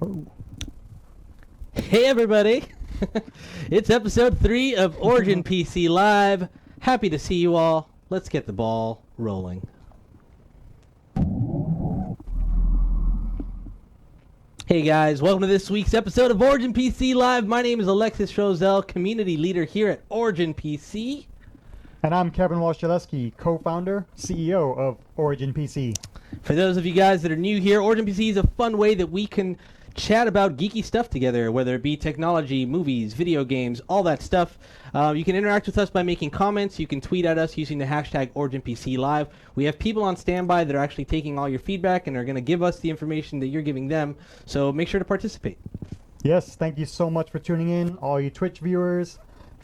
Oh. Hey everybody, it's episode 3 of Origin PC Live. Happy to see you all. Let's get the ball rolling. Hey guys, welcome to this week's episode of Origin PC Live. My name is Alexis Roselle, community leader here at Origin PC. And I'm Kevin Walsh-Jaleski, co-founder, CEO of Origin PC. For those of you guys that are new here, Origin PC is a fun way that we can chat about geeky stuff together, whether it be technology, movies, video games, all that stuff. You can interact with us by making comments. You can tweet at us using the hashtag ORIGINPCLive. We have people on standby that are actually taking all your feedback and are going to give us the information that you're giving them, so make sure to participate. Yes, thank you so much for tuning in, all you Twitch viewers,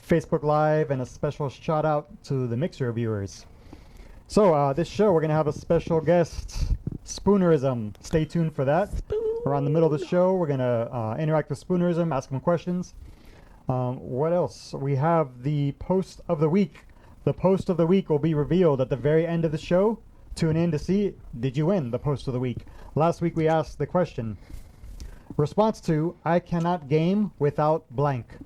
Facebook Live, and a special shout out to the Mixer viewers. So this show, we're going to have a special guest, Spoonerism. Stay tuned for that. Around the middle of the show, we're going to interact with Spoonerism, ask him questions. What else? We have the post of the week. The post of the week will be revealed at the very end of the show. Tune in to see, did you win the post of the week? Last week we asked the question, response to, I cannot game without blank.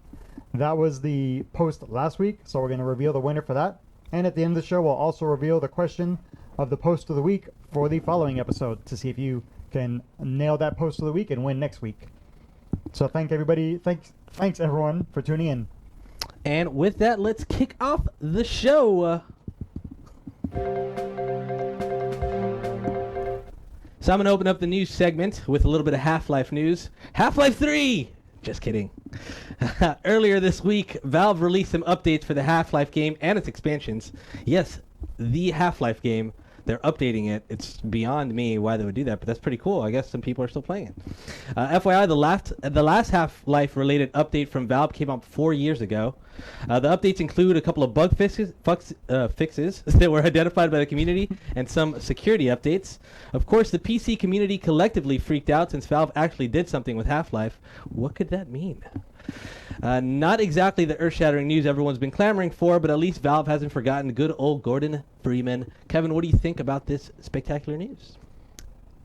That was the post last week, so we're going to reveal the winner for that. And at the end of the show, we'll also reveal the question of the post of the week for the following episode to see if you can nail that post of the week and win next week. So thanks everyone for tuning in. And with that, let's kick off the show. So I'm going to open up the news segment with a little bit of Half-Life news. Half-Life 3! Just kidding. Earlier this week, Valve released some updates for the Half-Life game and its expansions. Yes, the Half-Life game. They're updating it. It's beyond me why they would do that, but that's pretty cool. I guess some people are still playing it. FYI, the last Half-Life related update from Valve came out 4 years ago. The updates include a couple of bug fixes that were identified by the community and some security updates. Of course, the PC community collectively freaked out since Valve actually did something with Half-Life. What could that mean? Not exactly the earth-shattering news everyone's been clamoring for, but at least Valve hasn't forgotten good old Gordon Freeman. Kevin, what do you think about this spectacular news?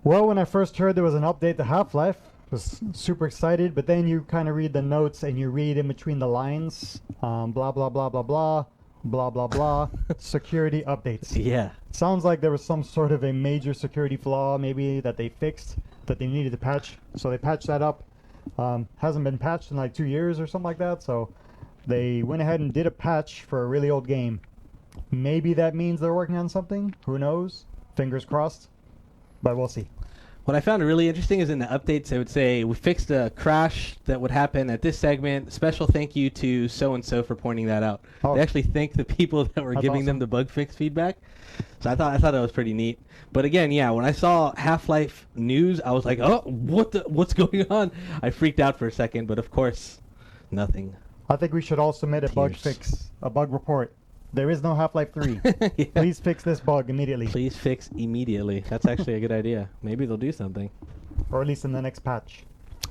Well, when I first heard there was an update to Half-Life, I was super excited, but then you kind of read the notes and you read in between the lines, blah, blah, blah, blah, blah, blah, blah, blah, security updates. Yeah. Sounds like there was some sort of a major security flaw maybe that they fixed, that they needed to patch, so they patched that up. Hasn't been patched in like 2 years or something like that, so they went ahead and did a patch for a really old game. Maybe that means they're working on something, who knows, fingers crossed, but we'll see. What I found really interesting is in the updates, they would say, we fixed a crash that would happen at this segment. Special thank you to so-and-so for pointing that out. Oh. They actually thanked the people that were giving them the bug fix feedback. So I thought that was pretty neat. But again, yeah, when I saw Half-Life news, I was like, oh, what's going on? I freaked out for a second, but of course, nothing. I think we should all submit a bug fix, a bug report. There is no Half-Life 3. Yeah. Please fix this bug immediately. Please fix immediately. That's actually a good idea. Maybe they'll do something. Or at least in the next patch.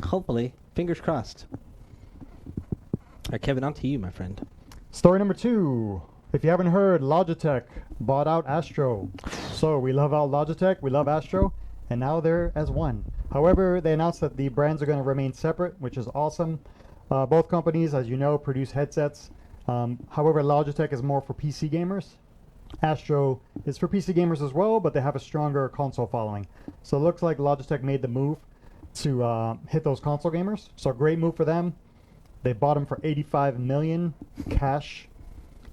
Hopefully. Fingers crossed. All right, Kevin, on to you, my friend. Story number 2. If you haven't heard, Logitech bought out Astro. So we love our Logitech, we love Astro, and now they're as one. However, they announced that the brands are going to remain separate, which is awesome. Both companies, as you know, produce headsets. However, Logitech is more for PC gamers. Astro is for PC gamers as well, but they have a stronger console following. So it looks like Logitech made the move to hit those console gamers. So great move for them. They bought them for $85 million cash.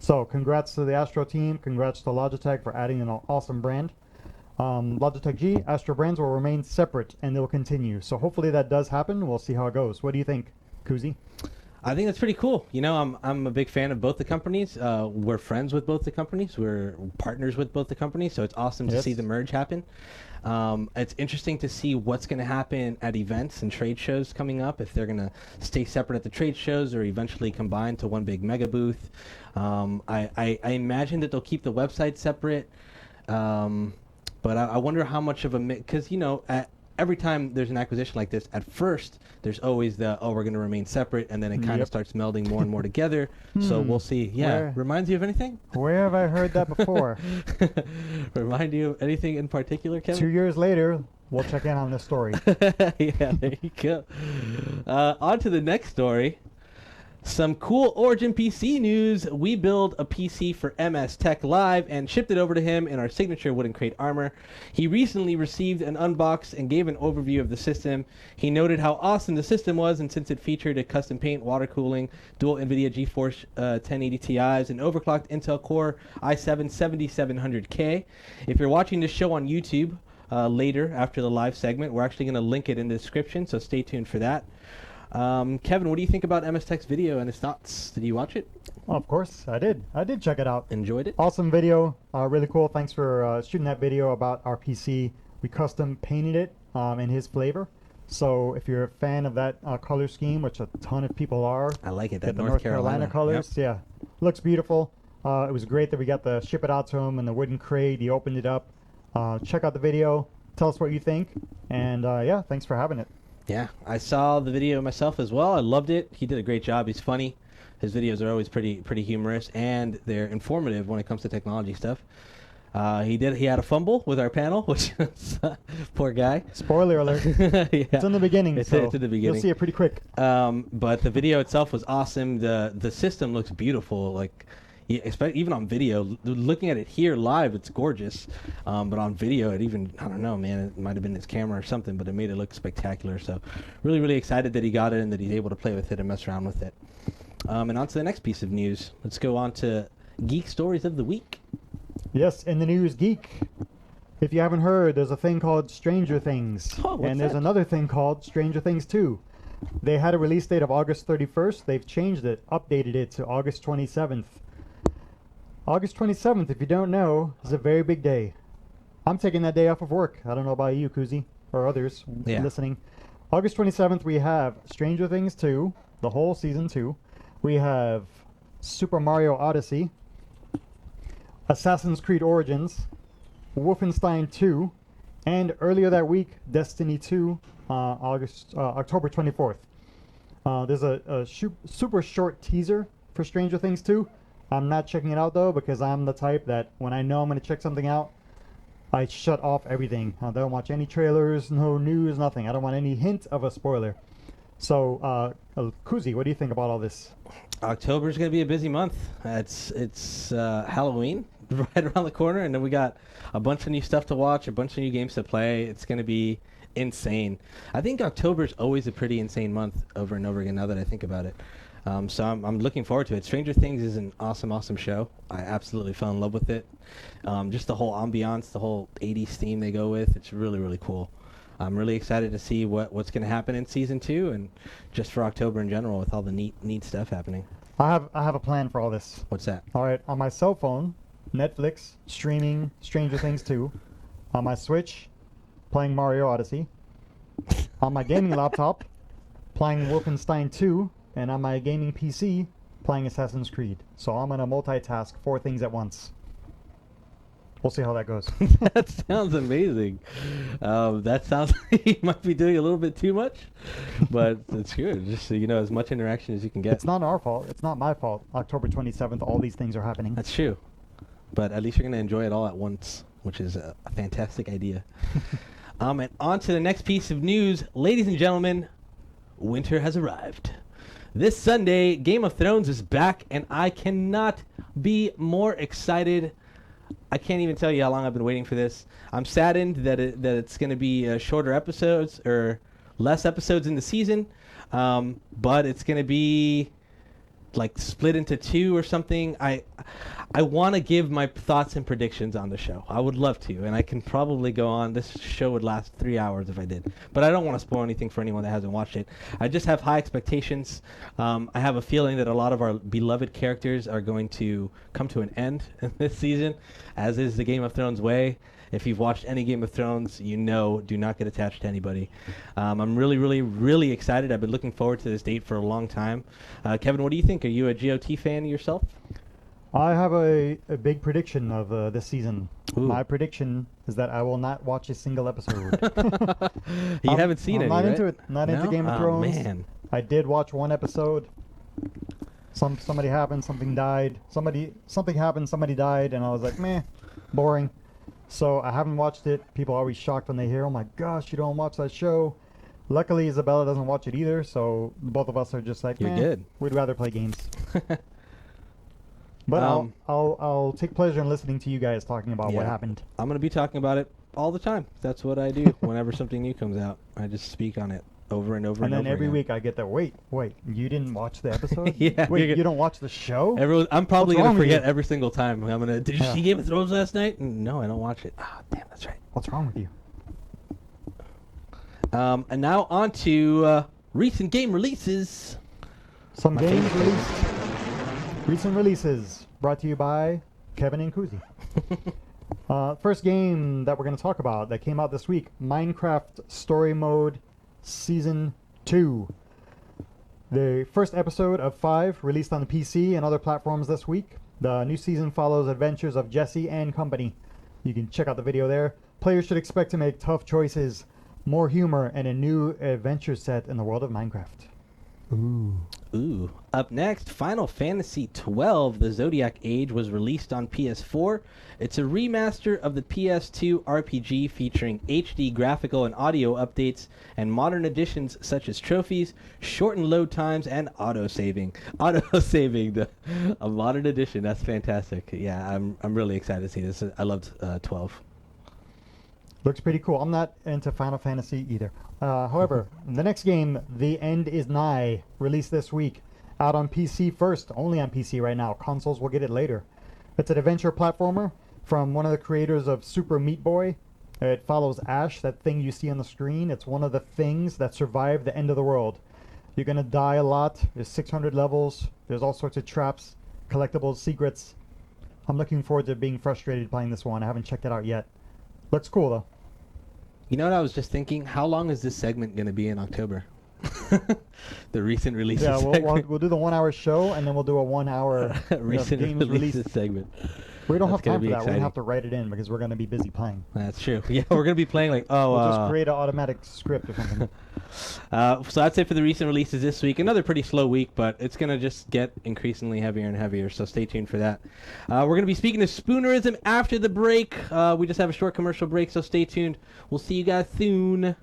So congrats to the Astro team. Congrats to Logitech for adding an awesome brand. Logitech G, Astro brands will remain separate and they'll continue. So hopefully that does happen. We'll see how it goes. What do you think, Koozy? I think that's pretty cool. You know, I'm a big fan of both the companies. We're friends with both the companies. We're partners with both the companies. So it's awesome to see the merge happen. It's interesting to see what's going to happen at events and trade shows coming up, if they're going to stay separate at the trade shows or eventually combine to one big mega booth. I imagine that they'll keep the website separate, but I wonder how much of a... Because, you know, every time there's an acquisition like this, at first there's always the, oh, we're going to remain separate, and then it kind of starts melding more and more together. So we'll see. Yeah. Reminds you of anything? Where have I heard that before? Remind you of anything in particular, Kevin? 2 years later, we'll check in on this story. Yeah, there you go. On to the next story. Some cool Origin PC news. We built a PC for MS Tech Live and shipped it over to him in our signature wooden crate armor. He recently received an unbox and gave an overview of the system. He noted how awesome the system was, and since it featured a custom paint, water cooling, dual NVIDIA GeForce 1080 Ti's, and overclocked Intel Core i7-7700K. If you're watching this show on YouTube later after the live segment, we're actually going to link it in the description, so stay tuned for that. Kevin, what do you think about MS Tech's video and his thoughts? Did you watch it? Well, of course, I did. I did check it out. Enjoyed it? Awesome video. Really cool. Thanks for shooting that video about our PC. We custom painted it in his flavor. So if you're a fan of that color scheme, which a ton of people are, I like it. get That the North Carolina colors. Yep. Yeah, looks beautiful. It was great that we got to ship it out to him in the wooden crate. He opened it up. Check out the video. Tell us what you think. And yeah, thanks for having it. Yeah, I saw the video myself as well. I loved it. He did a great job. He's funny. His videos are always pretty humorous, and they're informative when it comes to technology stuff. He had a fumble with our panel, which was, poor guy. Spoiler alert. Yeah. It's in the beginning. It's so in the beginning. You'll see it pretty quick. But the video itself was awesome. The system looks beautiful. Like, even on video, looking at it here live, it's gorgeous. But on video, I don't know, man, it might have been his camera or something, but it made it look spectacular. So really excited that he got it and that he's able to play with it and mess around with it. And on to the next piece of news. Let's go on to Geek Stories of the Week. Yes, in the news, geek. If you haven't heard, there's a thing called Stranger Things. Oh, what's and there's that? another thing called Stranger Things 2. They had a release date of August 31st. They've changed it, updated it to August 27th. August 27th, if you don't know, is a very big day. I'm taking that day off of work. I don't know about you, Koozy, or others listening. August 27th, we have Stranger Things 2, the whole season 2. We have Super Mario Odyssey, Assassin's Creed Origins, Wolfenstein 2, and earlier that week, Destiny 2, October 24th. There's a super short teaser for Stranger Things 2. I'm not checking it out though, because I'm the type that when I know I'm going to check something out, I shut off everything. I don't watch any trailers, no news, nothing. I don't want any hint of a spoiler. So, Koozy, what do you think about all this? October's going to be a busy month. It's Halloween right around the corner, and then we got a bunch of new stuff to watch, a bunch of new games to play. It's going to be insane. I think October's always a pretty insane month over and over again now that I think about it. So I'm looking forward to it. Stranger Things is an awesome show. I absolutely fell in love with it. Just the whole ambiance, the whole 80s theme they go with, it's really cool. I'm really excited to see what's going to happen in season 2 and just for October in general with all the neat stuff happening. I have a plan for all this. What's that? All right, on my cell phone, Netflix streaming Stranger Things 2. On my Switch, playing Mario Odyssey. On my gaming laptop, playing Wolfenstein 2. And on my gaming PC, playing Assassin's Creed. So I'm going to multitask 4 things at once. We'll see how that goes. That sounds amazing. That sounds like you might be doing a little bit too much, but it's good. Just so you know, as much interaction as you can get. It's not our fault. It's not my fault. October 27th, all these things are happening. That's true. But at least you're going to enjoy it all at once, which is a fantastic idea. And on to the next piece of news. Ladies and gentlemen, winter has arrived. This Sunday, Game of Thrones is back, and I cannot be more excited. I can't even tell you how long I've been waiting for this. I'm saddened that it's going to be shorter episodes or less episodes in the season, but it's going to be like split into 2 or something. I want to give my thoughts and predictions on the show. I would love to, and I can probably go on. This show would last 3 hours if I did, but I don't want to spoil anything for anyone that hasn't watched it. I just have high expectations. I have a feeling that a lot of our beloved characters are going to come to an end in this season, as is the Game of Thrones way. If you've watched any Game of Thrones, you know, do not get attached to anybody. I'm really excited. I've been looking forward to this date for a long time. Kevin, what do you think? Are you a GOT fan yourself? I have a big prediction of this season. Ooh. My prediction is that I will not watch a single episode. You haven't seen I'm any, not right? into it. Not into No? Game of Oh, Thrones. man. I did watch 1 episode. Something happened, something died. Something happened, somebody died, and I was like, meh, boring. So I haven't watched it. People are always shocked when they hear, "Oh my gosh, you don't watch that show." Luckily, Isabella doesn't watch it either, so both of us are just like, You're good. We'd rather play games. But I'll take pleasure in listening to you guys talking about what happened. I'm going to be talking about it all the time. That's what I do whenever something new comes out. I just speak on it over and over and over. And then every again. week I get that, wait, you didn't watch the episode? Yeah. Wait, you don't watch the show? I'm probably What's going wrong to with forget you? every single time. I'm going to, did you see Game of Thrones last night? No, I don't watch it. Ah, damn, that's right. What's wrong with you? And now on to recent game releases. Some My games favorite released. Recent releases brought to you by Kevin and Koozy. First game that we're going to talk about that came out this week, Minecraft Story Mode Season 2. The first episode of 5 released on the PC and other platforms this week. The new season follows adventures of Jesse and company. You can check out the video there. Players should expect to make tough choices, more humor, and a new adventure set in the world of Minecraft. Ooh. Up next, Final Fantasy XII, The Zodiac Age, was released on PS4. It's a remaster of the PS2 RPG featuring HD graphical and audio updates and modern additions such as trophies, shortened load times, and auto-saving. Auto-saving, a modern addition. That's fantastic. Yeah, I'm really excited to see this. I loved 12. Looks pretty cool. I'm not into Final Fantasy either. However, the next game, The End Is Nigh, released this week. Out on PC first, only on PC right now. Consoles will get it later. It's an adventure platformer from one of the creators of Super Meat Boy. It follows Ash, that thing you see on the screen. It's one of the things that survived the end of the world. You're going to die a lot. There's 600 levels. There's all sorts of traps, collectibles, secrets. I'm looking forward to being frustrated playing this one. I haven't checked it out yet. Looks cool, though. You know what I was just thinking? How long is this segment going to be in October? The recent releases segment. We'll do the 1 hour show, and then we'll do a 1 hour recent games releases segment. We don't That's have time gonna for be that. We're going to exciting. have to write it in because we're going to be busy playing. That's true. Yeah, we're going to be playing like, We'll just create an automatic script or something. so that's it for the recent releases this week. Another pretty slow week, but it's going to just get increasingly heavier and heavier, so stay tuned for that. We're going to be speaking to Spoonerism after the break. We just have a short commercial break, so stay tuned. We'll see you guys soon.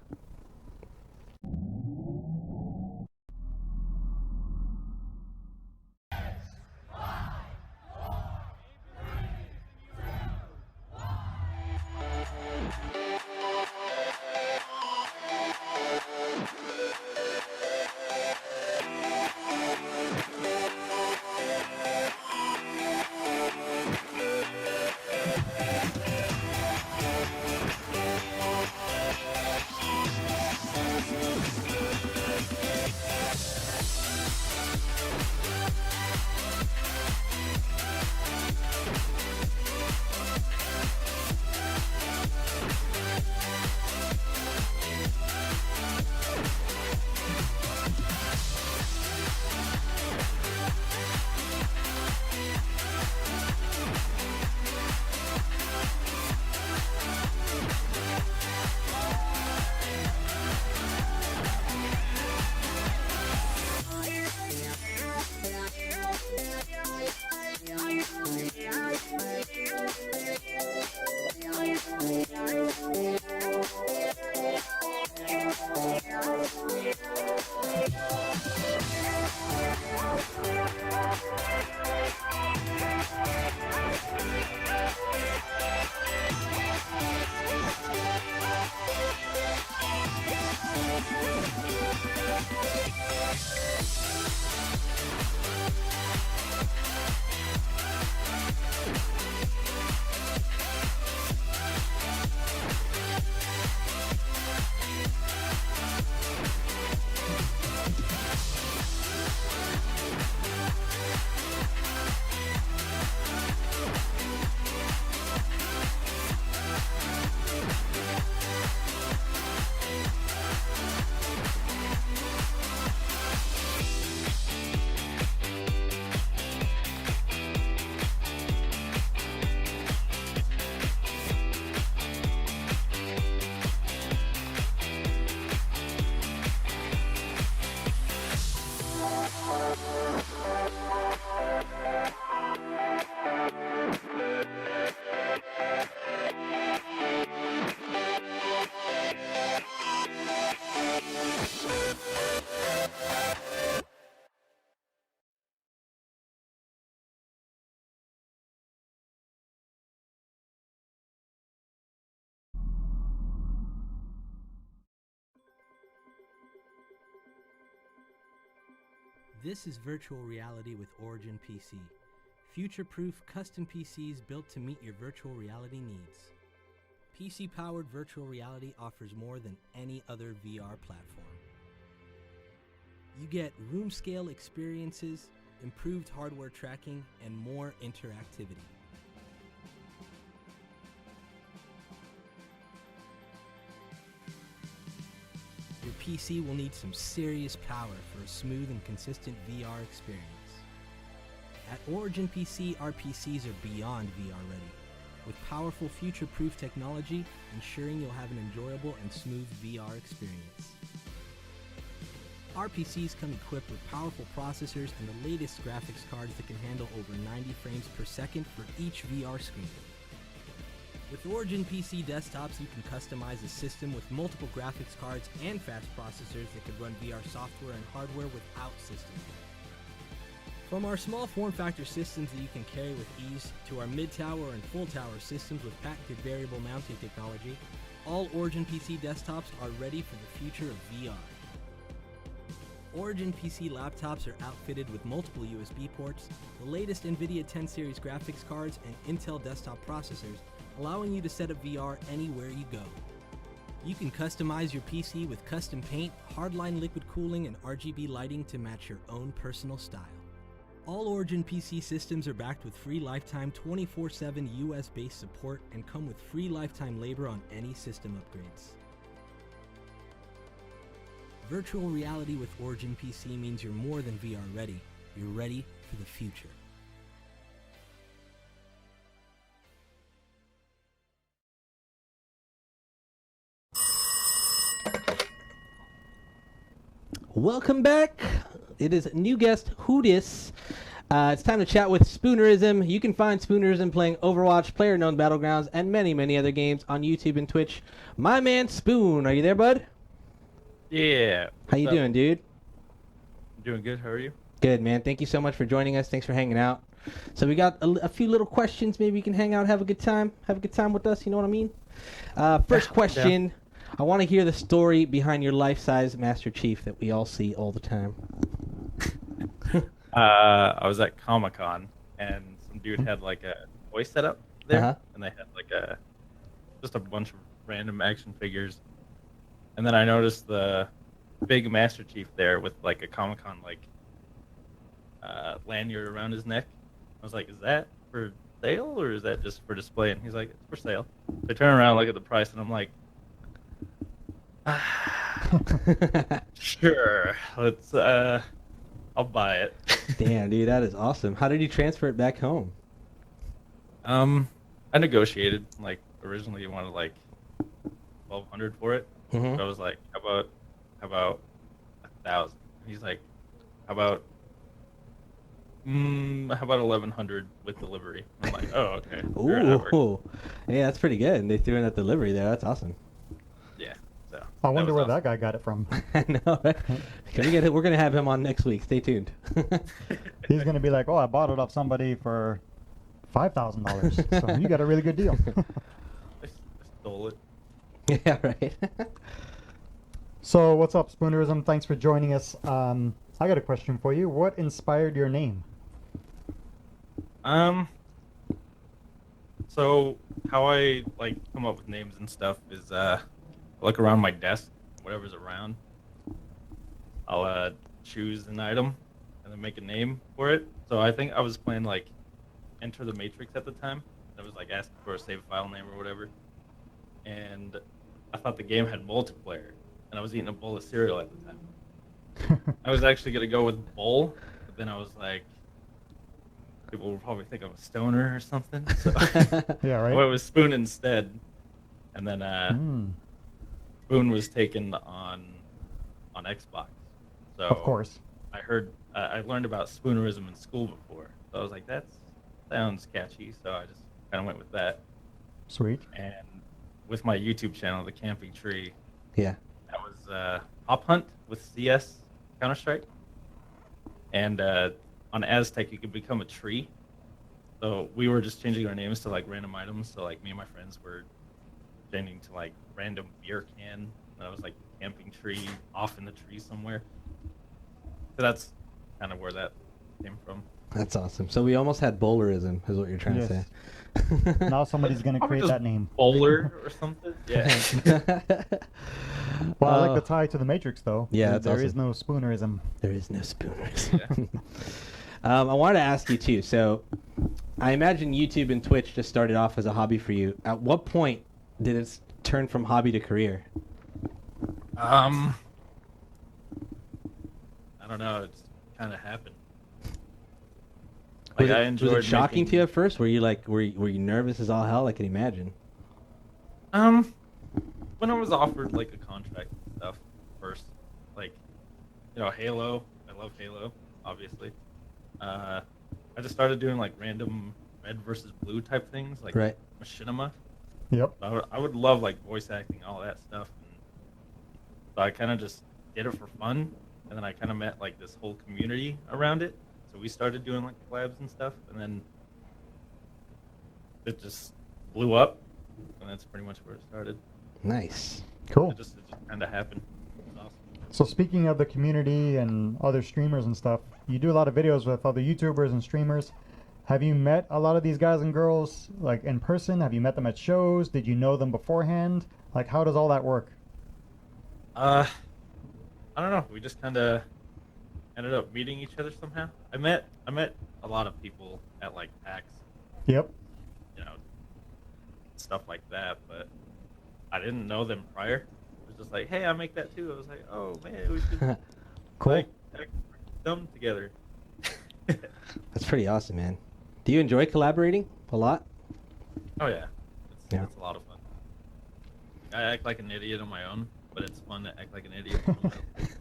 This is virtual reality with Origin PC. Future-proof custom PCs built to meet your virtual reality needs. PC-powered virtual reality offers more than any other VR platform. You get room-scale experiences, improved hardware tracking, and more interactivity. Your PC will need some serious power for a smooth and consistent VR experience. At Origin PC, our PCs are beyond VR ready, with powerful future-proof technology ensuring you'll have an enjoyable and smooth VR experience. Our PCs come equipped with powerful processors and the latest graphics cards that can handle over 90 frames per second for each VR screen. With Origin PC desktops, you can customize a system with multiple graphics cards and fast processors that can run VR software and hardware without system. From our small form factor systems that you can carry with ease to our mid-tower and full-tower systems with patented variable mounting technology, all Origin PC desktops are ready for the future of VR. Origin PC laptops are outfitted with multiple USB ports, the latest NVIDIA 10 series graphics cards, and Intel desktop processors, allowing you to set up VR anywhere you go. You can customize your PC with custom paint, hardline liquid cooling, and RGB lighting to match your own personal style. All Origin PC systems are backed with free lifetime 24/7 US-based support and come with free lifetime labor on any system upgrades. Virtual reality with Origin PC means you're more than VR ready. You're ready for the future. Welcome back. It is new guest Hoodis. It's time to chat with Spoonerism. You can find Spoonerism playing Overwatch, PlayerUnknown's Battlegrounds, and many, many other games on YouTube and Twitch. My man Spoon, are you there, bud? Yeah. How you doing, dude? I'm doing good. How are you? Good, man. Thank you so much for joining us. Thanks for hanging out. So we got a few little questions. Maybe you can hang out, have a good time with us. You know what I mean? First question. Yeah. I want to hear the story behind your life-size Master Chief that we all see all the time. I was at Comic-Con, and some dude had like a toy setup there, and they had like just a bunch of random action figures. And then I noticed the big Master Chief there with like a Comic-Con like lanyard around his neck. I was like, is that for sale or is that just for display? And he's like, it's for sale. I turn around, look at the price, and I'm like, sure, let's I'll buy it. Damn, dude, that is awesome. How did you transfer it back home? I negotiated. Like originally, you wanted like $1,200 for it. Mm-hmm. So I was like, how about $1,000? He's like, how about 1,100 with delivery? I'm like, oh, okay. Ooh, yeah, that's pretty good. And they threw in that delivery there. That's awesome. Yeah. So I wonder where that guy got it from. I know. Right? We're gonna have him on next week. Stay tuned. He's gonna be like, oh, I bought it off somebody for $5,000. So you got a really good deal. I stole it. Yeah, right. So what's up, Spoonerism? Thanks for joining us. I got a question for you. What inspired your name? So how I like come up with names and stuff is I look around my desk, whatever's around. I'll choose an item and then make a name for it. So I think I was playing like Enter the Matrix at the time. I was like asking for a save file name or whatever. And I thought the game had multiplayer, and I was eating a bowl of cereal at the time. I was actually going to go with bowl, but then I was like, people will probably think I'm a stoner or something. So yeah, right. I went with Spoon instead. And then Spoon was taken on Xbox. So of course. I learned about Spoonerism in school before. So I was like, that sounds catchy. So I just kind of went with that. Sweet. And with my YouTube channel, The Camping Tree, yeah, that was Hop Hunt with CS Counter-Strike. And on Aztec, you could become a tree. So we were just changing our names to like random items. So like me and my friends were changing to like random beer can. And I was like camping tree off in the tree somewhere. So kind of where that came from. That's awesome. So we almost had bowlerism, is what you're trying to say. Now somebody's gonna Probably create just that name. Bowler or something. Yeah. Well, I like the tie to the Matrix, though. Yeah, that's there is awesome. no spoonerism. There is no spooners. Yeah. I wanted to ask you too. So, I imagine YouTube and Twitch just started off as a hobby for you. At what point did it turn from hobby to career? I don't know. It's kind of happened. Like I enjoyed. Was it shocking making- to you at first? Were you like, were you nervous as all hell? I can imagine. When I was offered like a contract and stuff first, like, you know, Halo. I love Halo, obviously. I just started doing like random red versus blue type things, like Right. machinima. Yep. I would love like voice acting, all that stuff. And so I kind of just did it for fun, and then I kind of met like this whole community around it. So we started doing like collabs and stuff, and then it just blew up, and that's pretty much where it started. Nice. Cool. It just kind of happened. It's awesome. So speaking of the community and other streamers and stuff, you do a lot of videos with other YouTubers and streamers. Have you met a lot of these guys and girls like in person? Have you met them at shows? Did you know them beforehand? Like, how does all that work? I don't know. We just kind of ended up meeting each other somehow. I met a lot of people at like PAX, Yep. you know, stuff like that, but I didn't know them prior. It was just like, hey, I make that too. I was like, oh man, we should Cool. like act dumb together. That's pretty awesome, man. Do you enjoy collaborating a lot? Oh yeah, Yeah. it's a lot of fun. I act like an idiot on my own, but it's fun to act like an idiot on someone else.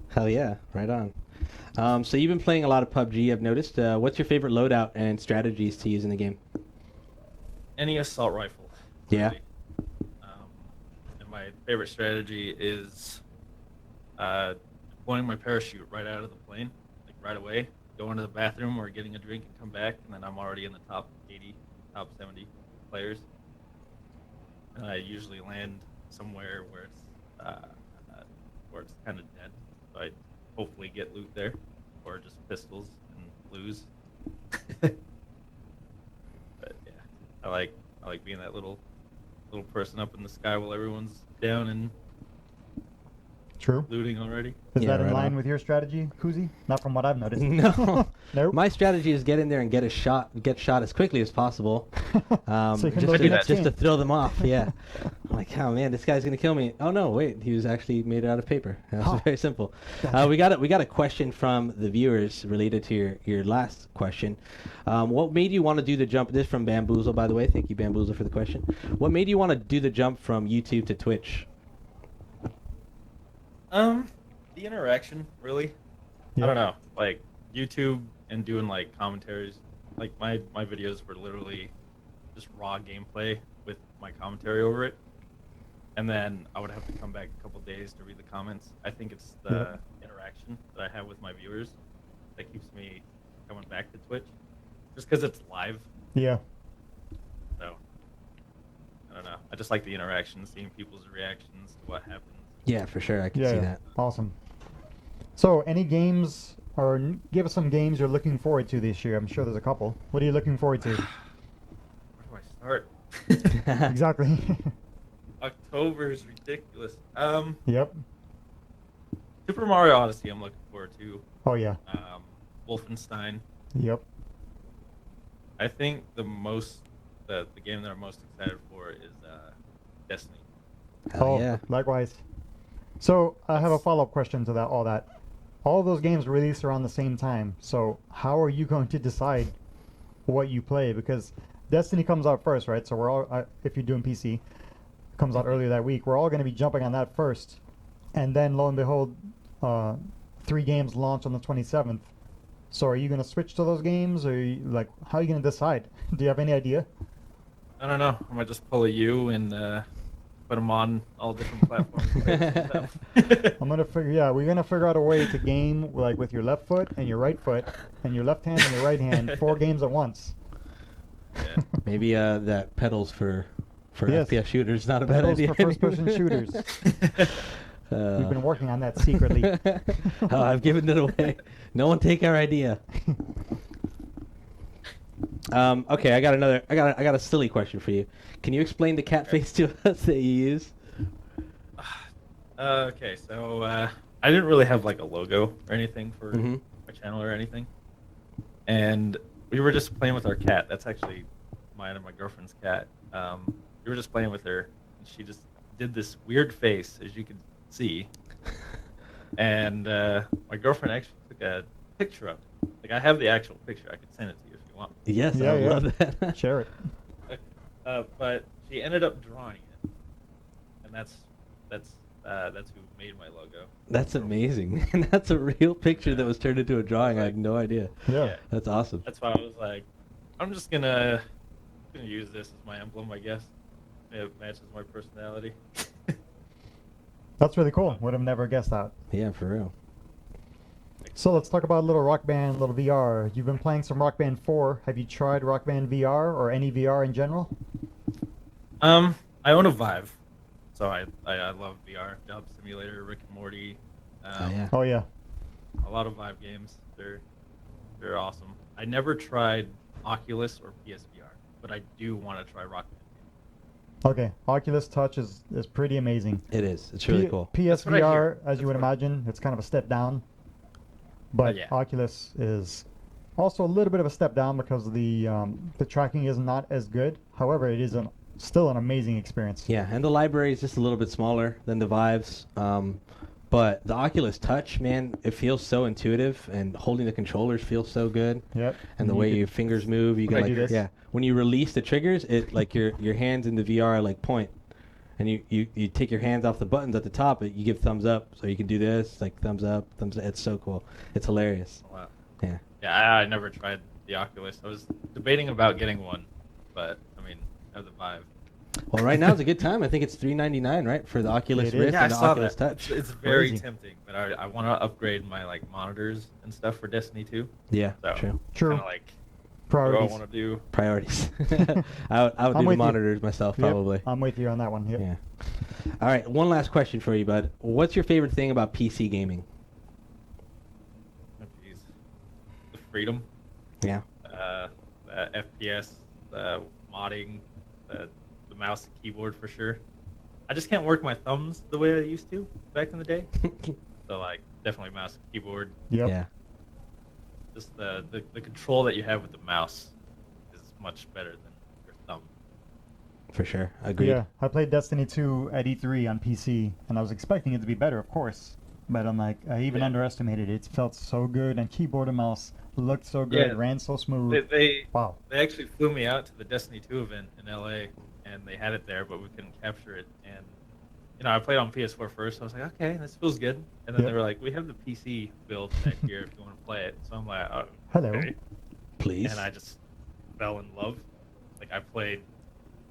Hell yeah, right on. So you've been playing a lot of PUBG, I've noticed. What's your favorite loadout and strategies to use in the game? Any assault rifle. Yeah. really. And my favorite strategy is deploying my parachute right out of the plane, like right away, going to the bathroom or getting a drink and come back, and then I'm already in the top 80, top 70 players. And I usually land somewhere where it's kind of dead, so I hopefully get loot there, or just pistols and lose. But yeah, I like being that little person up in the sky while everyone's down and True. looting already. Is Yeah, that in right line on. with your strategy, Koozy? Not from what I've noticed. No. Nope. My strategy is get in there and get shot as quickly as possible. So you can Just load the to, next just to game. throw them off, yeah. I'm like, oh man, this guy's gonna kill me. Oh no, wait, he was actually made out of paper. That's Huh. very simple. Gotcha. We got a question from the viewers related to your last question. What made you want to do the jump? This is from Bamboozle, by the way. Thank you, Bamboozle, for the question. What made you want to do the jump from YouTube to Twitch? The interaction, really. Yeah. I don't know, like YouTube and doing like commentaries. Like my videos were literally just raw gameplay with my commentary over it, and then I would have to come back a couple days to read the comments. I think it's the interaction that I have with my viewers that keeps me coming back to Twitch, just because it's live. Yeah. So I don't know. I just like the interaction, seeing people's reactions to what happens. Yeah, for sure, I can Yeah. see yeah. that. Awesome. So, any games, or give us some games you're looking forward to this year? I'm sure there's a couple. What are you looking forward to? Where do I start? Exactly. October is ridiculous. Yep. Super Mario Odyssey I'm looking forward to. Oh yeah. Wolfenstein. Yep. I think the game that I'm most excited for is Destiny. Hell yeah. Likewise. So I have a follow-up question to that. All those games release around the same time. So how are you going to decide what you play? Because Destiny comes out first, right? So we're all, if you're doing PC, comes out earlier that week. We're all going to be jumping on that first, and then lo and behold, 3 games launch on the 27th. So are you going to switch to those games, or how are you going to decide? Do you have any idea? I don't know. I might just pull a U and put them on all different platforms. We're gonna figure out a way to game like with your left foot and your right foot and your left hand and your right hand, 4 games at once. Yeah. Maybe that pedals for Yes. FPS shooters not a bad Pedals idea. for first-person shooters. We've been working on that secretly. Oh, I've given it away. No one take our idea. Okay, I got a silly question for you. Can you explain the cat face to us that you use? Okay, so I didn't really have like a logo or anything for Mhm. my channel or anything, and we were just playing with our cat. That's actually mine and my girlfriend's cat. We were just playing with her, and she just did this weird face, as you can see. And my girlfriend actually took a picture of it. Like, I have the actual picture. I could send it to you if you want. Yes, Yeah, I yeah. love that. Share it. But she ended up drawing it, and that's who made my logo. That's amazing. And that's a real picture that was turned into a drawing. I had no idea. Yeah. That's awesome. That's why I was like, I'm just gonna use this as my emblem, I guess. It matches my personality. That's really cool. Would have never guessed that. Yeah, for real. So let's talk about a little Rock Band, little VR. You've been playing some Rock Band 4. Have you tried Rock Band VR or any VR in general? I own a Vive, so I love VR. Job Simulator, Rick and Morty. Oh, yeah. Oh yeah. A lot of Vive games. They're awesome. I never tried Oculus or PSVR, but I do want to try Rock Band. Okay. Oculus Touch is pretty amazing. It is. It's really cool. That's what I PSVR, hear. as you would That's what- imagine, it's kind of a step down. But yeah. Oculus is also a little bit of a step down because the tracking is not as good. However, it is still an amazing experience. Yeah, and the library is just a little bit smaller than the Vives. But the Oculus Touch, man, it feels so intuitive, and holding the controllers feels so good. Yep. And the way your fingers move, you When can I like do this. yeah. When you release the triggers, it like your hands in the VR like point, and you take your hands off the buttons at the top. You give thumbs up, so you can do this like thumbs up, thumbs. It's so cool. It's hilarious. Wow. Yeah. Yeah, I never tried the Oculus. I was debating about getting one, but I mean, I have the Vive. Well, right now is a good time. I think it's $399, right, for the Oculus It is. Rift Yeah, I and the saw Oculus that. Touch. It's very Crazy. tempting, but I want to upgrade my like monitors and stuff for Destiny 2. Yeah, So, true. True. Kind of like, what do I Priorities. want to do? Priorities. I would I'm do the with you. monitors myself, Yep, probably. I'm with you on that one. Yep. Yeah. All right, one last question for you, bud. What's your favorite thing about PC gaming? Oh, jeez. The freedom, Yeah. the FPS, the modding, the mouse and keyboard for sure. I just can't work my thumbs the way I used to back in the day. So like, definitely mouse and keyboard. Yep. Yeah. Just the control that you have with the mouse is much better than your thumb. For sure. Agreed. Yeah. I played Destiny 2 at E3 on PC, and I was expecting it to be better, of course. But I'm like, I even Yeah. underestimated it. It felt so good, and keyboard and mouse looked so good, Yeah. ran so smooth. They Wow. actually flew me out to the Destiny 2 event in LA, and they had it there, but we couldn't capture it. And I played on PS4 first. So I was like, okay, this feels good. And then Yep. they were like, we have the PC build back here if you want to play it. So I'm like, oh, Hello. okay. Please. And I just fell in love. Like I played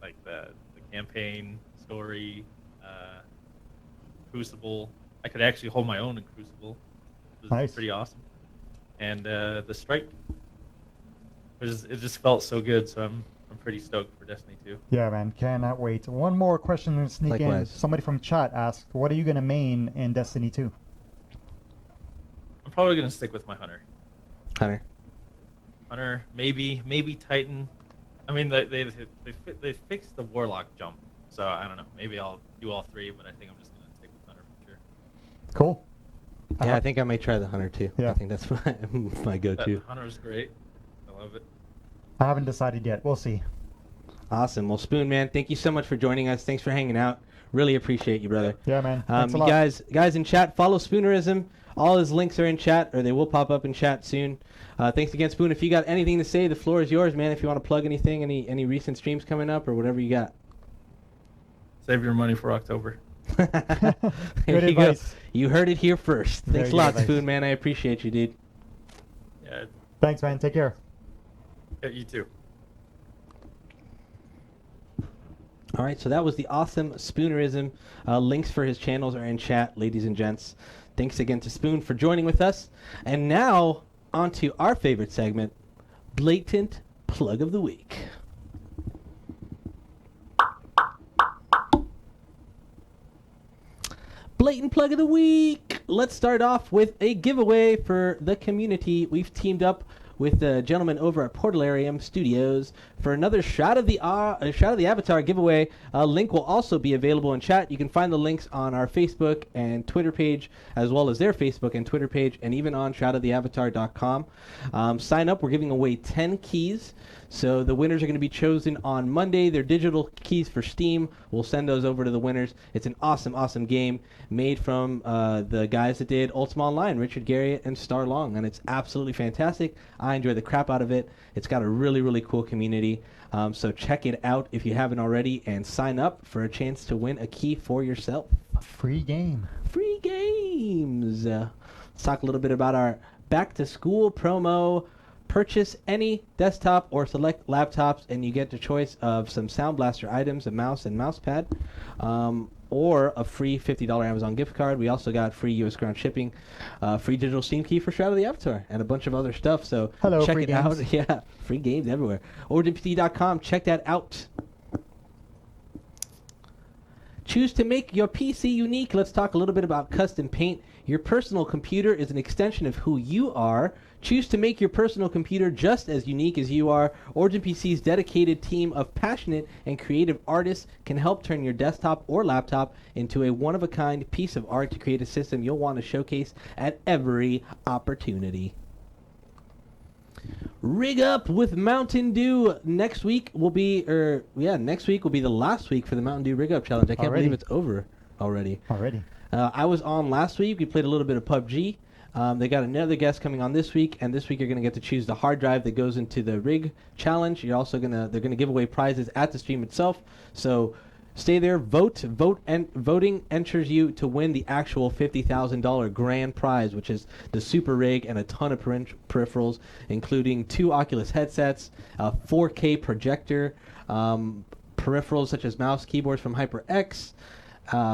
like the campaign, story, Crucible. I could actually hold my own in Crucible. It was Nice. pretty awesome. And the Strike, it just felt so good. So I'm pretty stoked for Destiny 2. Yeah, man, cannot wait. One more question to sneak in. Likewise. Somebody from chat asked, what are you going to main in Destiny 2? I'm probably gonna stick with my Hunter. Hunter, maybe Titan. I mean, they fixed the Warlock jump, so I don't know. Maybe I'll do all three, but I think I'm just gonna stick with Hunter for sure. Cool. Yeah, I think I may try the Hunter too. Yeah. I think that's my go-to. Hunter's great. I love it. I haven't decided yet. We'll see. Awesome. Well, Spoon, man, thank you so much for joining us. Thanks for hanging out. Really appreciate you, brother. Yeah, man. Thanks a You lot. guys in chat, follow Spoonerism. All his links are in chat, or they will pop up in chat soon. Thanks again, Spoon. If you got anything to say, the floor is yours, man. If you want to plug anything, any recent streams coming up, or whatever you got. Save your money for October. There Good you go. advice. You heard it here first. Very Thanks a good lot, advice. Spoon, man. I appreciate you, dude. Yeah, Thanks, man. Take care. you too. All right, so that was the awesome Spoonerism. Links for his channels are in chat, ladies and gents. Thanks again to Spoon for joining with us. And now, on to our favorite segment, Blatant Plug of the Week. Blatant Plug of the Week. Let's start off with a giveaway for the community. We've teamed up with the gentleman over at Portalarium Studios for another Shot of the Avatar giveaway. A link will also be available in chat. You can find the links on our Facebook and Twitter page, as well as their Facebook and Twitter page, and even on shotoftheavatar.com. Sign up. We're giving away 10 keys. So the winners are going to be chosen on Monday. They're digital keys for Steam. We'll send those over to the winners. It's an awesome, awesome game made from the guys that did Ultima Online, Richard Garriott and Star Long, and it's absolutely fantastic. I enjoy the crap out of it. It's got a really, really cool community. So check it out if you haven't already, and sign up for a chance to win a key for yourself. Free game. Free games. Let's talk a little bit about our back-to-school promo. Purchase any desktop or select laptops, and you get the choice of some Sound Blaster items, a mouse and mouse pad, or a free $50 Amazon gift card. We also got free U.S. ground shipping, free digital Steam key for Shroud of the Avatar, and a bunch of other stuff. So check it out. Yeah, free games everywhere. ORIGINPCLIVE.com. Check that out. Choose to make your PC unique. Let's talk a little bit about custom paint. Your personal computer is an extension of who you are. Choose to make your personal computer just as unique as you are. Origin PC's dedicated team of passionate and creative artists can help turn your desktop or laptop into a one-of-a-kind piece of art to create a system you'll want to showcase at every opportunity. Rig up with Mountain Dew. Next week will be the last week for the Mountain Dew Rig Up Challenge. I can't believe it's over already. I was on last week. We played a little bit of PUBG. They got another guest coming on this week, and this week you're going to get to choose the hard drive that goes into the rig challenge. They're going to give away prizes at the stream itself. So stay there, vote, and voting enters you to win the actual $50,000 grand prize, which is the super rig and a ton of peripherals, including 2 Oculus headsets, a 4K projector, peripherals such as mouse, keyboards from HyperX,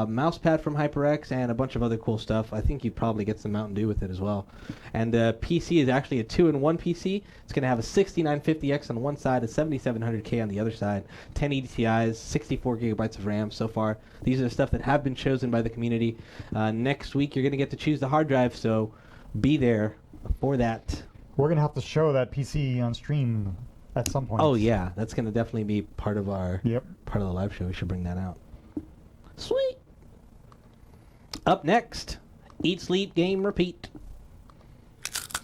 mouse pad from HyperX, and a bunch of other cool stuff. I think you'd probably get some Mountain Dew with it as well. And the PC is actually a 2-in-1 PC. It's going to have a 6950X on one side, a 7700K on the other side, 10 EDTIs, 64 gigabytes of RAM so far. These are the stuff that have been chosen by the community. Next week, you're going to get to choose the hard drive, so be there for that. We're going to have to show that PC on stream at some point. Oh, yeah. That's going to definitely be part of our part of the live show. We should bring that out. Sweet. Up next, Eat, Sleep, Game, Repeat.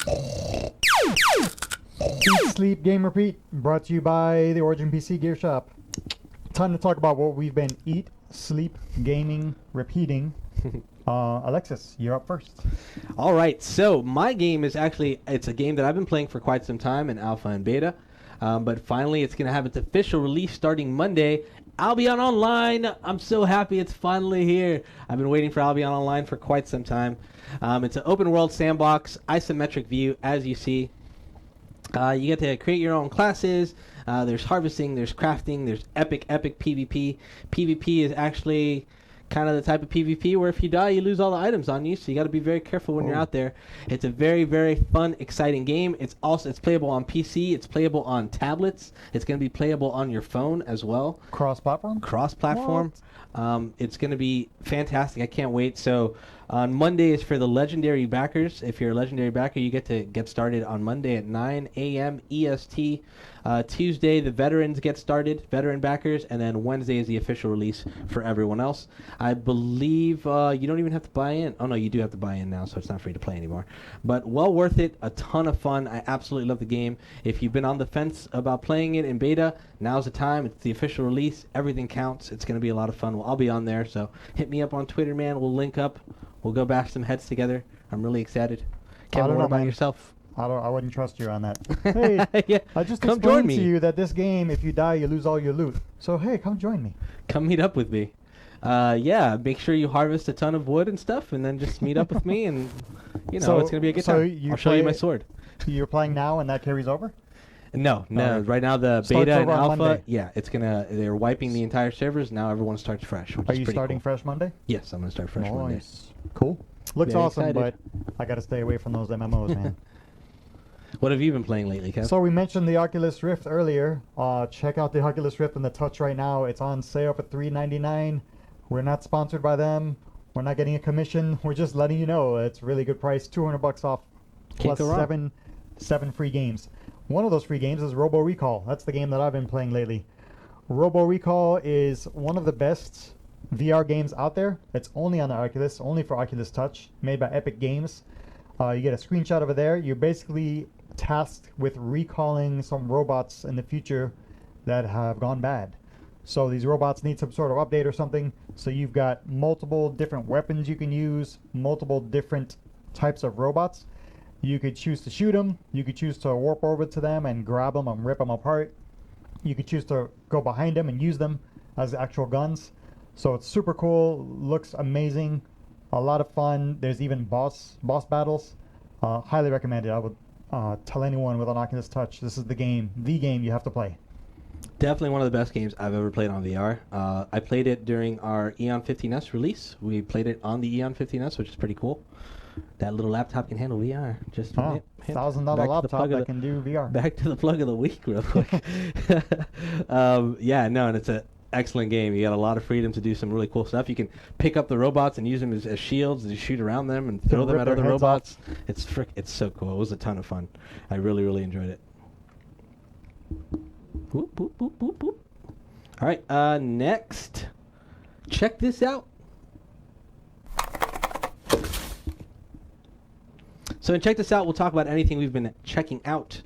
Eat, Sleep, Game, Repeat, brought to you by the Origin PC Gear Shop. Time to talk about what we've been eat, sleep, gaming, repeating. Alexis, you're up first. All right, so my game is it's a game that I've been playing for quite some time in alpha and beta, but finally it's going to have its official release starting Monday. Albion Online. I'm so happy it's finally here. I've been waiting for Albion Online for quite some time. It's an open world sandbox, isometric view, as you see. You get to create your own classes. There's harvesting, there's crafting, there's epic PvP. PvP is actually kind of the type of PvP where if you die, you lose all the items on you, so you got to be very careful when you're out there. It's a very, very fun, exciting game. It's playable on PC. It's playable on tablets. It's going to be playable on your phone as well. Cross-platform? Cross-platform. It's going to be fantastic. I can't wait. So on Monday is for the legendary backers. If you're a legendary backer, you get to get started on Monday at 9 a.m. EST. Tuesday, the veterans get started, veteran backers, and then Wednesday is the official release for everyone else. I believe you don't even have to buy in. Oh, no, you do have to buy in now, so it's not free to play anymore. But well worth it. A ton of fun. I absolutely love the game. If you've been on the fence about playing it in beta, now's the time. It's the official release. Everything counts. It's going to be a lot of fun. Well, I'll be on there, so hit me up on Twitter, man. We'll link up. We'll go bash some heads together. I'm really excited. Kevin, what about yourself? I wouldn't trust you on that. Hey, yeah, I just come explained join me. to you that this game, if you die, you lose all your loot. So, hey, come join me. Come meet up with me. Yeah, make sure you harvest a ton of wood and stuff, and then just meet up with me, and, it's going to be a good time. I'll show you my sword. You're playing now, and that carries over? No. Right now the beta and alpha, they're wiping the entire servers. Now everyone starts fresh. Are you starting fresh Monday? Yes, I'm going to start fresh Monday. Cool. Looks Very awesome, excited. but I got to stay away from those MMOs, man. What have you been playing lately, Kev? So we mentioned the Oculus Rift earlier. Check out the Oculus Rift and the Touch right now. It's on sale for $399. We're not sponsored by them. We're not getting a commission. We're just letting you know it's a really good price. $200 off, Can't plus go wrong. seven free games. One of those free games is Robo Recall. That's the game that I've been playing lately. Robo Recall is one of the best VR games out there. It's only on the Oculus, only for Oculus Touch, made by Epic Games. You get a screenshot over there. You're basically tasked with recalling some robots in the future that have gone bad. So these robots need some sort of update or something. So you've got multiple different weapons you can use, multiple different types of robots. You could choose to shoot them. You could choose to warp over to them and grab them and rip them apart. You could choose to go behind them and use them as actual guns. So it's super cool, looks amazing, a lot of fun. There's even boss battles. Highly recommended. I would tell anyone with an Oculus Touch, this is the game you have to play. Definitely one of the best games I've ever played on VR. I played it during our Eon 15S release. We played it on the Eon 15S, which is pretty cool. That little laptop can handle VR. Just $1,000 laptop that can do VR. Back to the plug of the week real quick. Yeah, no, and it's an excellent game. You got a lot of freedom to do some really cool stuff. You can pick up the robots and use them as shields and shoot around them and throw them at other robots. It's so cool. It was a ton of fun. I really, really enjoyed it. Boop, boop, boop, boop, boop. All right, next. Check this out. So in Check This Out, we'll talk about anything we've been checking out.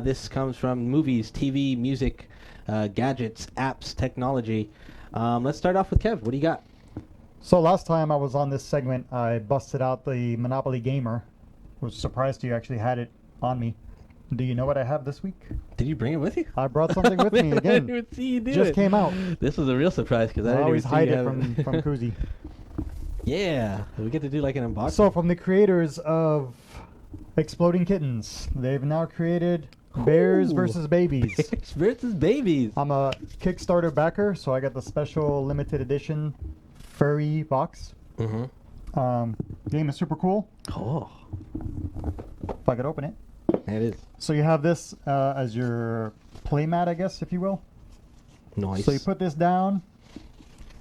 This comes from movies, TV, music, gadgets, apps, technology. Let's start off with Kev. What do you got? So last time I was on this segment, I busted out the Monopoly Gamer. I was surprised you actually had it on me. Do you know what I have this week? Did you bring it with you? I brought something with me again. I didn't even see you do Just it. came out. This was a real surprise because I I didn't always even see hide you it have from Koozy. Yeah, we get to do like an unboxing. So from the creators of Exploding Kittens, they've now created Bears Ooh. versus Babies. Bears versus babies. I'm a Kickstarter backer, so I got the special limited edition furry box. Mm-hmm. Game is super cool. Oh, If I could open it. it is. So you have this as your playmat, I guess, if you will. Nice. So you put this down,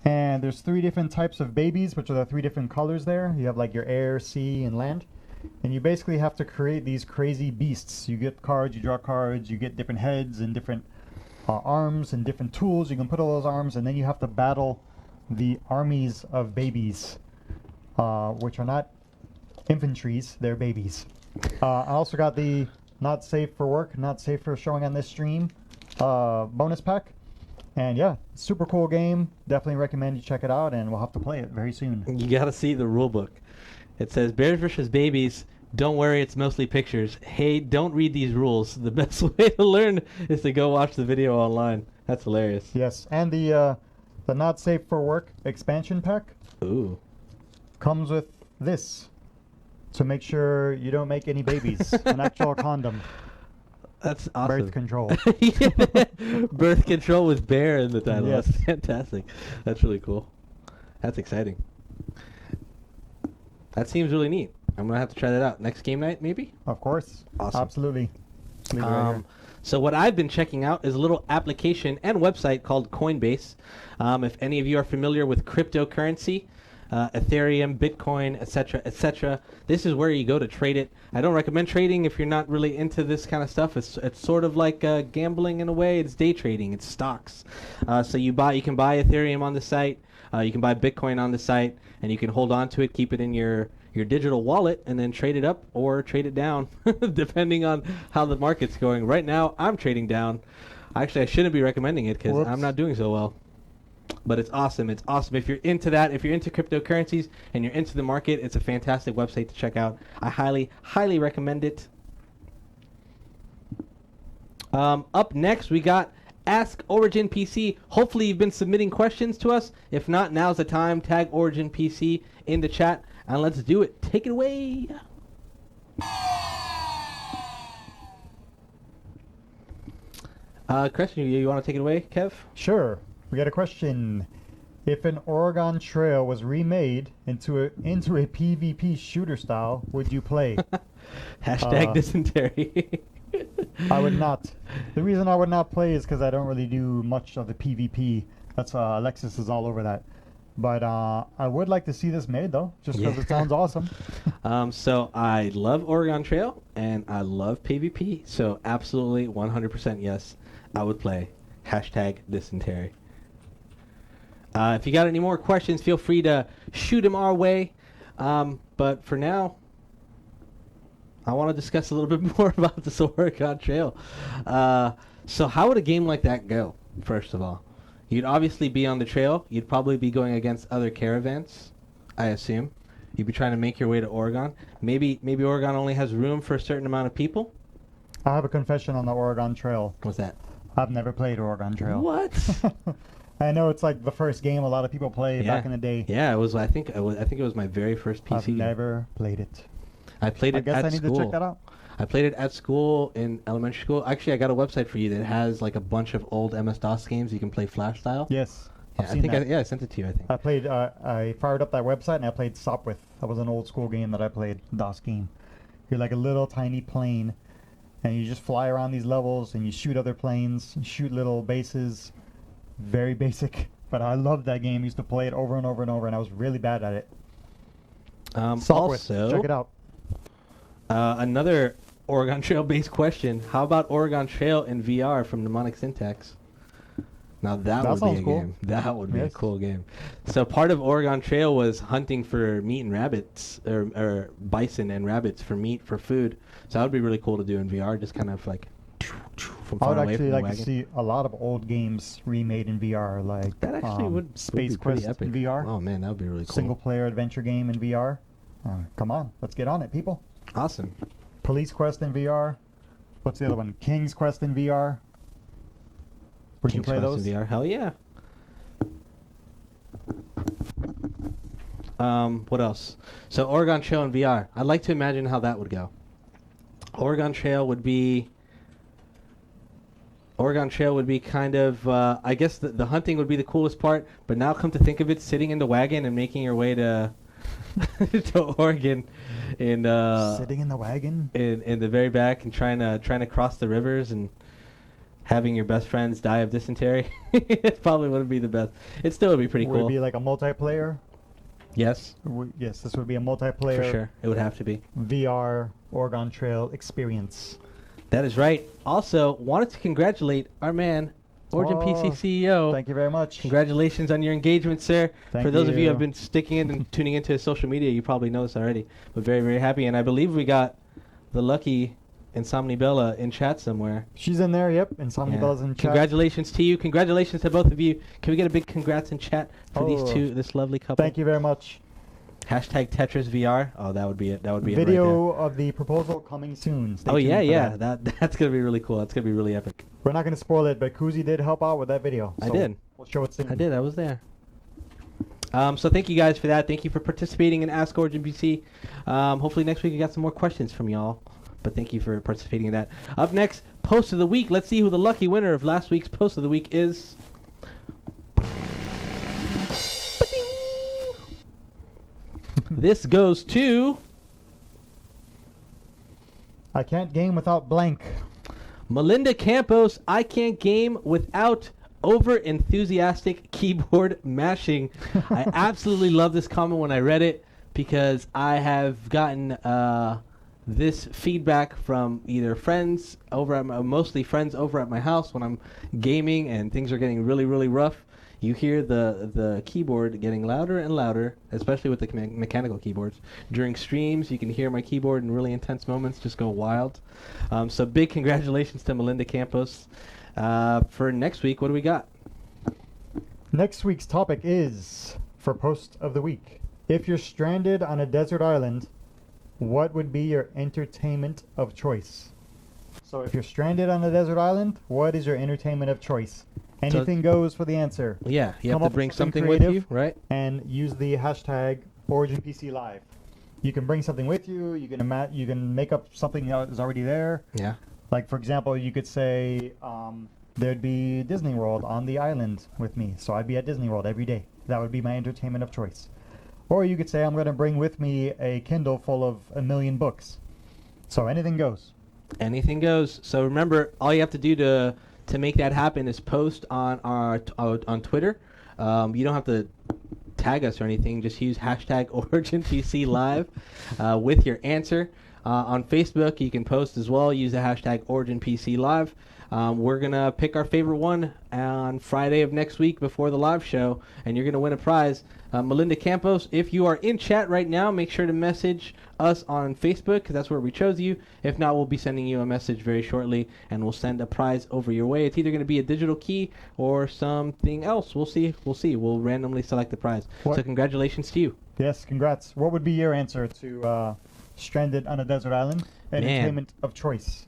and there's 3 different types of babies, which are the 3 different colors there. You have like your air, sea, and land. And you basically have to create these crazy beasts. You get cards, you draw cards, you get different heads and different arms and different tools. You can put all those arms, and then you have to battle the armies of babies, which are not infantries, they're babies. I also got the not safe for work, not safe for showing on this stream bonus pack. And yeah, super cool game. Definitely recommend you check it out, and we'll have to play it very soon. You gotta see the rule book. It says Bears versus Babies. Don't worry, it's mostly pictures. Hey, don't read these rules. The best way to learn is to go watch the video online. That's hilarious. Yes, and the not safe for work expansion pack Ooh. comes with this to make sure you don't make any babies. An actual condom. That's awesome. Birth control. Birth control with bear in the title. Yes. That's fantastic. That's really cool. That's exciting. That seems really neat. I'm gonna have to try that out next game night, maybe. Of course. Awesome. Absolutely. Leave it right here. So what I've been checking out is a little application and website called Coinbase. If any of you are familiar with cryptocurrency, Ethereum, Bitcoin, etc., this is where you go to trade it. I don't recommend trading if you're not really into this kind of stuff. It's sort of like gambling in a way. It's day trading. It's stocks. So you can buy Ethereum on the site. You can buy Bitcoin on the site, and you can hold on to it, keep it in your digital wallet, and then trade it up or trade it down, depending on how the market's going. Right now, I'm trading down. Actually, I shouldn't be recommending it because I'm not doing so well. But it's awesome. It's awesome. If you're into that, if you're into cryptocurrencies and you're into the market, it's a fantastic website to check out. I highly, highly recommend it. Up next, we got Ask Origin PC. Hopefully you've been submitting questions to us. If not, now's the time. Tag Origin PC in the chat, and let's do it. Take it away. Chris, you want to take it away, Kev? Sure. We got a question. If an Oregon Trail was remade into a PvP shooter style, would you play? Hashtag dysentery. I would not. The reason I would not play is because I don't really do much of the PvP. That's Alexis is all over that. But I would like to see this made though, just because Yeah. it sounds awesome. So I love Oregon Trail and I love PvP. So absolutely 100% yes, I would play #dysentery. If you got any more questions, feel free to shoot them our way. But for now, I want to discuss a little bit more about this Oregon Trail. So how would a game like that go, first of all? You'd obviously be on the trail. You'd probably be going against other caravans, I assume. You'd be trying to make your way to Oregon. Maybe Oregon only has room for a certain amount of people. I have a confession on the Oregon Trail. What's that? I've never played Oregon Trail. What? I know it's like the first game a lot of people play back in the day. Yeah, it was. I think it was my very first PC. I've game. never played it. I played it I guess at I need school. to check that out. I played it at school in elementary school. Actually, I got a website for you that has like a bunch of old MS-DOS games you can play Flash style. Yes, Yeah, I've seen that. I sent it to you. I think. I played. I fired up that website and I played Sopwith. That was an old school game that I played, DOS game. You're like a little tiny plane, and you just fly around these levels and you shoot other planes, and shoot little bases. Very basic, but I loved that game. Used to play it over and over and over, and I was really bad at it. Sopwith, Also, check it out. Another Oregon Trail based question. How about Oregon Trail in VR from Mnemonic Syntax? Now that would be sounds a cool. game. That would be a Yes. cool game. So part of Oregon Trail was hunting for meat and rabbits, or bison and rabbits for meat, for food. So that would be really cool to do in VR, just kind of like from I far would away actually from the like to wagon. see a lot of old games remade in VR, like That actually would Space be pretty Quest epic. in VR, Oh man, that would be really cool. single player adventure game in VR. Come on, let's get on it, people. Awesome. Police Quest in VR. What's the other one? King's Quest in VR. Would you King's play Quest those? in VR? Hell yeah. What else? So Oregon Trail in VR. I'd like to imagine how that would go. Oregon Trail would be kind of, I guess the hunting would be the coolest part, but now come to think of it, sitting in the wagon and making your way to to Oregon in Sitting in the wagon. in the very back and trying to cross the rivers and having your best friends die of dysentery. It probably wouldn't be the best. It still would be pretty Would cool. it be like a multiplayer? Yes, Yes, this would be a multiplayer for sure. It would have to be. VR Oregon Trail experience. That is right. Also, wanted to congratulate our man, Origin PC CEO. Thank you very much. Congratulations on your engagement, sir. Thank For those of you who you. have been sticking in and tuning into his social media, you probably know this already. But very, very happy. And I believe we got the lucky Insomnibella in chat somewhere. She's in there, yep. And Yeah. Bella's in chat. Congratulations to you. Congratulations to both of you. Can we get a big congrats in chat for this lovely couple? Thank you very much. Hashtag Tetris VR. Oh, that would be it. That would be Video it right of the proposal coming soon. Stay there. Oh yeah, tuned for yeah. that. That's gonna be really cool. That's gonna be really epic. We're not going to spoil it, but Koozy did help out with that video. I so did. We'll show it soon. I did. I was there. So thank you guys for that. Thank you for participating in Ask Origin BC. Hopefully next week we got some more questions from y'all. But thank you for participating in that. Up next, Post of the Week. Let's see who the lucky winner of last week's Post of the Week is. This goes to I can't game without blank. Melinda Campos. I can't game without over enthusiastic keyboard mashing. I absolutely love this comment when I read it because I have gotten this feedback from either friends over at mostly friends over at my house when I'm gaming and things are getting really, really rough. You hear the keyboard getting louder and louder, especially with the mechanical keyboards. During streams, you can hear my keyboard in really intense moments just go wild. So big congratulations to Melinda Campos. For next week, what do we got? Next week's topic is, for Post of the Week, if you're stranded on a desert island, what would be your entertainment of choice? So if you're stranded on a desert island, what is your entertainment of choice? Anything goes for the answer. Yeah, you Come have up to with bring something something with you, creative. right? And use the hashtag ORIGINPCLIVE. You can bring something with you. You can make up something that is already there. Yeah. Like, for example, you could say there'd be Disney World on the island with me, so I'd be at Disney World every day. That would be my entertainment of choice. Or you could say I'm going to bring with me a Kindle full of 1 million books. So anything goes. Anything goes. So remember, all you have to do to make that happen is post on our on Twitter. You don't have to tag us or anything. Just use hashtag OriginPCLive with your answer. On Facebook, you can post as well. Use the hashtag OriginPCLive. We're going to pick our favorite one on Friday of next week before the live show, and you're going to win a prize. Melinda Campos, if you are in chat right now, make sure to message us on Facebook because that's where we chose you. If not, we'll be sending you a message very shortly, and we'll send a prize over your way. It's either going to be a digital key or something else. We'll see. We'll randomly select the prize. What? So congratulations to you. Yes, congrats. What would be your answer to Stranded on a Desert Island? Entertainment of choice.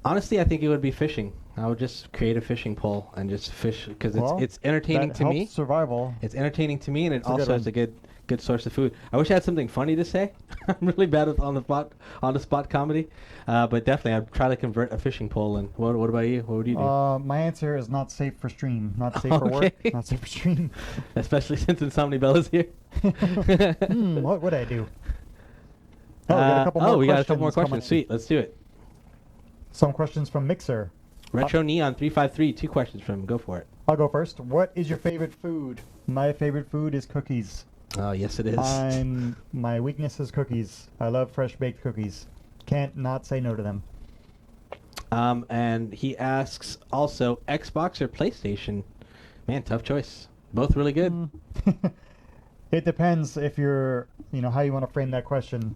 Honestly, I think it would be fishing. I would just create a fishing pole and just fish because it's entertaining that to me. helps survival. It's entertaining to me, and it It's a good also one. is a good source of food. I wish I had something funny to say. I'm really bad at on the spot comedy, but definitely I'd try to convert a fishing pole. And what about you? What would you do? My answer is not safe for stream. Not safe for work. Okay. Not safe for stream. Especially since Insomni Bell is here. What would I do? Oh, we got a couple more we got a couple more coming questions. in. Sweet, let's do it. Some questions from Mixer. Retro Neon 353. 2 questions from him. Go for it. I'll go first. What is your favorite food? My favorite food is cookies. Oh, yes, it is. My weakness is cookies. I love fresh baked cookies. Can't not say no to them. And he asks also Xbox or PlayStation. Man, tough choice. Both really good. It depends if you're, how you want to frame that question.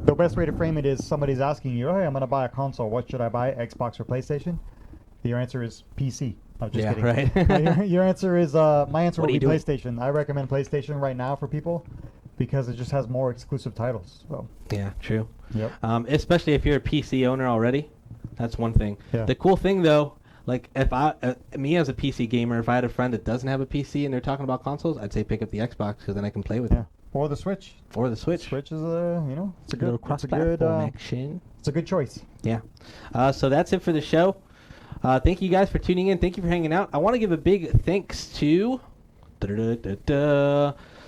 The best way to frame it is somebody's asking you, hey, I'm going to buy a console. What should I buy, Xbox or PlayStation? Your answer is PC. I'm just kidding. Right. Your answer is, my answer What would are be you doing? PlayStation. I recommend PlayStation right now for people because it just has more exclusive titles. So, Yeah, true. yep. Especially if you're a PC owner already. That's one thing. Yeah. The cool thing, though, like if me as a PC gamer, if I had a friend that doesn't have a PC and they're talking about consoles, I'd say pick up the Xbox because then I can play with Yeah. it. Or the Switch. Or the Switch. Switch is it's a good, Little it's a cross-platform good, action. it's a good choice. Yeah. So that's it for the show. Thank you guys for tuning in. Thank you for hanging out. I want to give a big thanks to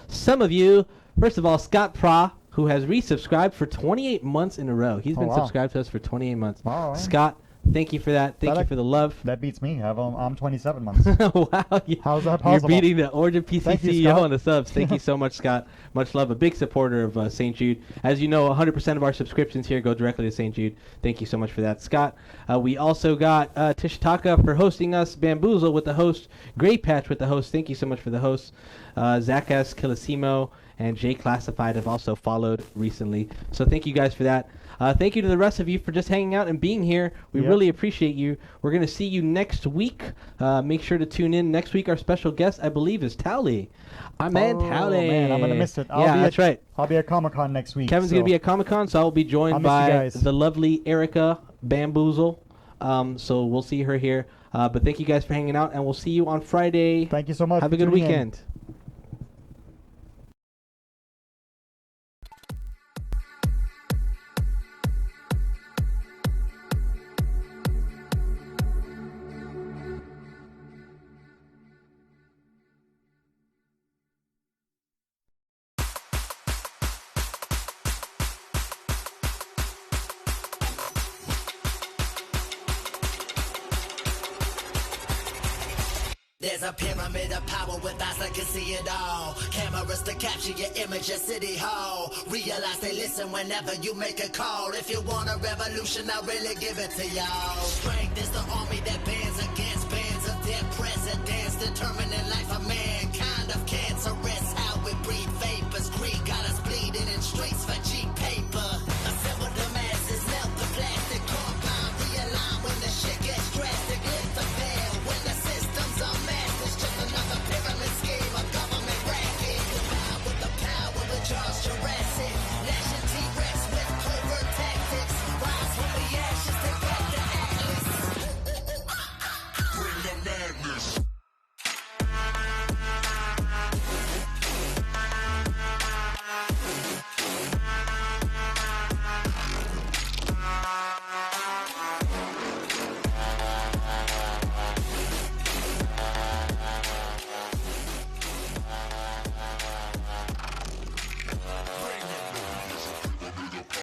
some of you. First of all, Scott Pra, who has resubscribed for 28 months in a row. He's been wow. subscribed to us for 28 months. Wow, man. Scott, thank you for that. Thank you for the love. That beats me. I'm 27 months. Wow. How's that You're possible? beating the Origin PC Thank you, CEO Scott. on the subs. Thank you so much, Scott. Much love. A big supporter of St. Jude. As you know, 100% of our subscriptions here go directly to St. Jude. Thank you so much for that, Scott. We also got Tishitaka for hosting us, Bamboozle with the host, Grey Patch with the host. Thank you so much for the host. Zach S. Kilosimo and Jay Classified have also followed recently. So thank you guys for that. Thank you to the rest of you for just hanging out and being here. We really appreciate you. We're going to see you next week. Make sure to tune in. Next week, our special guest, I believe, is Towley. Man, Towley. Man, I'm going to miss it. That's right. I'll be at Comic-Con next week. Kevin's going to be at Comic-Con, so I'll be joined by the lovely Erica Bamboozle. So we'll see her here. But thank you guys for hanging out, and we'll see you on Friday. Thank you so much. Have a good weekend. There's a pyramid of power with eyes that can see it all. Cameras to capture your image at City Hall. Realize they listen whenever you make a call. If you want a revolution, I'll really give it to y'all. Strength